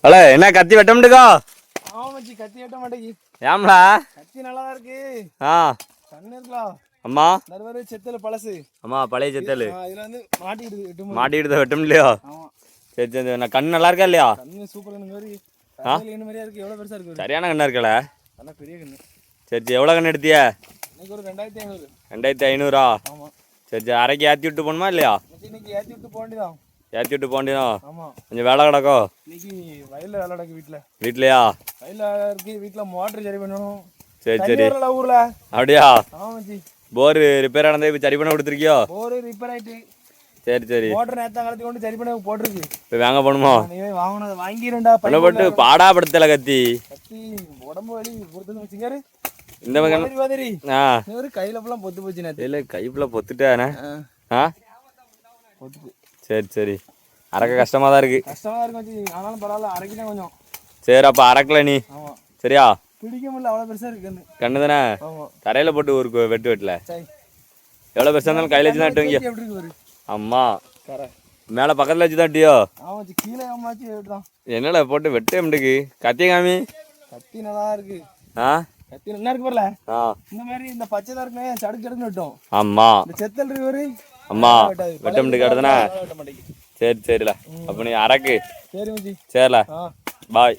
Hello என்ன கத்தி வெட்ட முடியுக்கோ? ஆமா மச்சி, கத்தி வெட்ட மாட்டேங்கி. ஏம்லா? கத்தி நல்லா தான் இருக்கு. கண்ணு இருக்கலாம். அம்மா தர்வாரு செத்தல் பழசு. அம்மா பழைய செத்தல். இதுல வந்து மாட்டிடுது. மாட்டிடுது வெட்ட முடியலையோ? ஆமா. சரி சரி. நான் கண்ணு நல்லா இருக்கா இல்லையா? கண்ணு சூப்பர் கண்ணு மாதிரி. கண்ணு மாதிரியா இருக்கு. எவ்வளவு பெருசா இருக்கு? சரியான கண்ணா இருக்கல. நல்லா பெரிய கண்ணு. சரி சரி. எவ்வளோ கண்ணு எடுத்திய? இன்னைக்கு ஒரு 2500. 2500? ஆமா. சரி சரி. அரைக்கு ஏற்றி விட்டு போகணுமா இல்லையா? இன்னைக்கு ஏற்றி விட்டு போண்டிதான். ஏற்றி விட்டு போண்டிதான். ஆமா. கொஞ்சம் வேலை கிடக்கோ? இன்னைக்கு வயல்ல வேலை கிடக்கு. வீட்லையா? வயல்ல இருக்கு. வீட்டுல மோட்டர் சரி பண்ணணும். சரி சரி. ஊர்ல அப்படியா? ஆமா மச்சி. போர் ரிப்பேர் ஆனதை இப்போ சரி பண்ண கொடுத்துருக்கியோ? போர் ரிப்பேர் ஆயிட்டு. சரி சரி. மோட்டர் நேத்தான் கலத்தி கொண்டு சரி பண்ண போட்டிருக்கு. இப்போ வாங்க போகணுமோ? வாங்கினது வாங்கிருண்டா. பண்ண போட்டு பாடாப்படுத்தல கத்தி. கத்தி உடம்பு வலி பொறுத்து வச்சுக்காரு. இந்த மாதிரி கையில ஃபுல்லாம் பொத்து போச்சு. இல்லை கை ஃபுல்லாக பொத்துட்டானே. சரி சரி. அரைக்க கஷ்டமா தான் இருக்கு. கஷ்டமா தான் இருக்கு. ஆனாலும் பரவாயில்ல, அரைக்கிட்டேன் கொஞ்சம். சரி அப்போ அரைக்கல நீ. சரியா? பிடிக்க முடியல, அவ்வளோ பெருசா இருக்கு கண்ணு தானே. தரையில போட்டு ஒரு வெட்டுல எவ்வளோ பெருசா இருந்தாலும் கையில வச்சு தான் வெட்டுவீங்க. அம்மா மேலே பக்கத்தில் வச்சு தான் வெட்டியோ? கீழே வெட்டுதான். என்னடா போட்டு வெட்டே முடிக்கு. கத்திய காமி. கத்தி நல்லா இருக்கு. கத்தி நல்லா இருக்கு. வரல இந்த மாதிரி இந்த பச்சை தான் இருக்குமே, சடுக்கு சடுக்குன்னு வெட்டும். ஆமா. இந்த செத்தல் இருக்கு. அம்மா வெட்ட முடிக்கு அடுத்தனா. சரி சரில. அப்போ நீ அரைக்கு. சரி மச்சி. சரில. பாய்.